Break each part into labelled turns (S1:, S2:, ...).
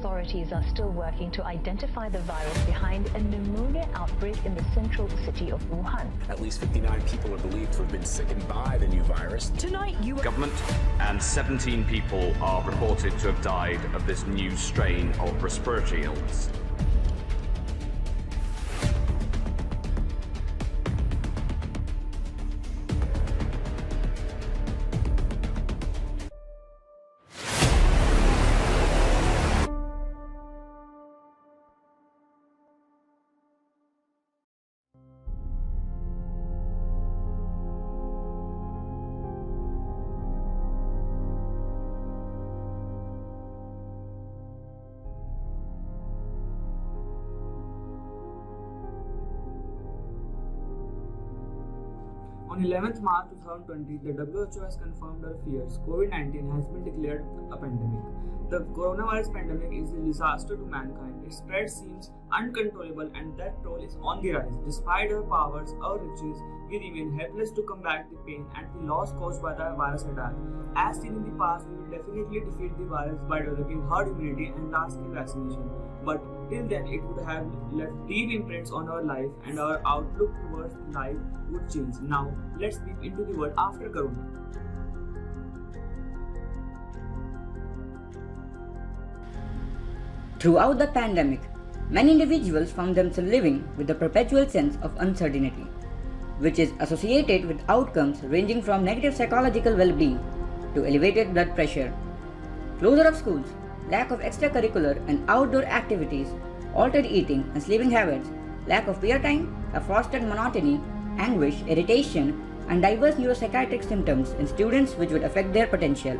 S1: authorities are still working to identify the virus behind a pneumonia outbreak in the central city of Wuhan.
S2: At least 59 people are believed to have been sickened by the new virus.
S1: Tonight,
S3: Government and 17 people are reported to have died of this new strain of respiratory illness.
S4: On 11th March 2020, the WHO has confirmed their fears. COVID-19 has been declared a pandemic. The coronavirus pandemic is a disaster to mankind. Its spread seems uncontrollable and death toll is on the rise. Despite our powers, our riches, we remain helpless to combat the pain and the loss caused by the virus attack. As seen in the past, we will definitely defeat the virus by developing herd immunity and large-scale vaccination. But till then, it would have left deep imprints on our life and our outlook towards life would change. Now, let's peep into the world after Corona.
S5: Throughout the pandemic, many individuals found themselves living with a perpetual sense of uncertainty, which is associated with outcomes ranging from negative psychological well-being to elevated blood pressure. Closure of schools, lack of extracurricular and outdoor activities, altered eating and sleeping habits, lack of peer time have fostered monotony, anguish, irritation, and diverse neuropsychiatric symptoms in students which would affect their potential.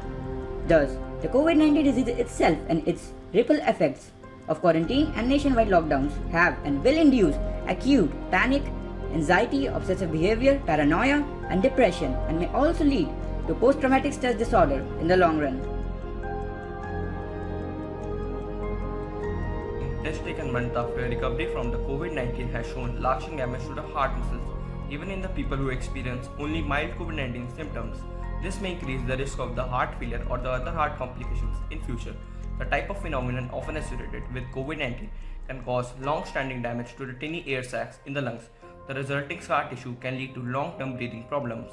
S5: Thus, the COVID-19 disease itself and its ripple effects of quarantine and nationwide lockdowns have and will induce acute panic, anxiety, obsessive behavior, paranoia, and depression, and may also lead to post-traumatic stress disorder in the long run.
S6: Tests taken months after recovery from the COVID-19 has shown lasting damage to the heart muscles, even in the people who experience only mild COVID-19 symptoms. This may increase the risk of the heart failure or the other heart complications in future. The type of phenomenon often associated with COVID-19 can cause long-standing damage to the tiny air sacs in the lungs. The resulting scar tissue can lead to long-term breathing problems.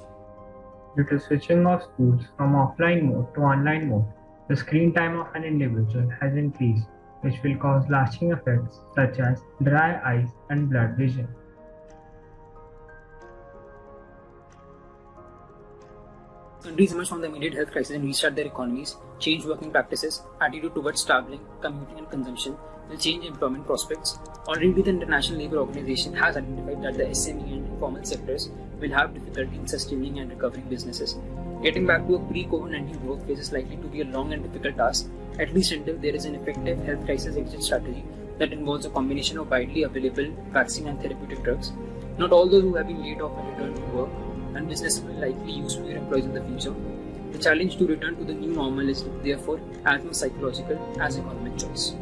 S7: Due to switching of schools from offline mode to online mode, the screen time of an individual has increased, which will cause lasting effects such as dry eyes and blurred vision.
S8: Countries emerge from the immediate health crisis and restart their economies, change working practices, attitude towards traveling, commuting and consumption, will change employment prospects. Already the International Labour Organization has identified that the SME and informal sectors will have difficulty in sustaining and recovering businesses. Getting back to a pre-COVID-19 growth phase is likely to be a long and difficult task, at least until there is an effective health crisis exit strategy that involves a combination of widely available vaccine and therapeutic drugs. Not all those who have been laid off will return to work, and businesses will likely use fewer employees in the future. The challenge to return to the new normal is therefore as much psychological as economic choice.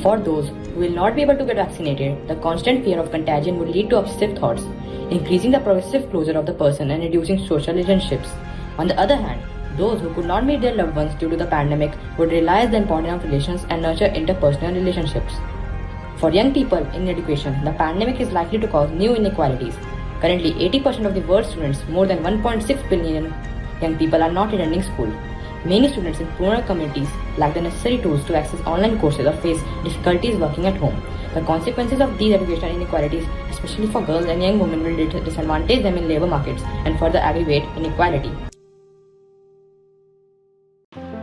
S9: For those who will not be able to get vaccinated, the constant fear of contagion would lead to obsessive thoughts, increasing the progressive closure of the person and reducing social relationships. On the other hand, those who could not meet their loved ones due to the pandemic would realize the importance of relations and nurture interpersonal relationships. For young people in education, the pandemic is likely to cause new inequalities. Currently, 80% of the world's students, more than 1.6 billion young people, are not attending school. Many students in poorer communities lack the necessary tools to access online courses or face difficulties working at home. The consequences of these educational inequalities, especially for girls and young women, will disadvantage them in labor markets and further aggravate inequality.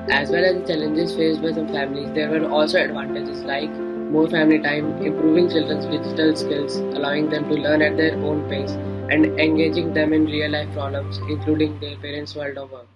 S10: As well as the challenges faced by some families, there were also advantages like more family time, improving children's digital skills, allowing them to learn at their own pace, and engaging them in real-life problems, including their parents' world of work.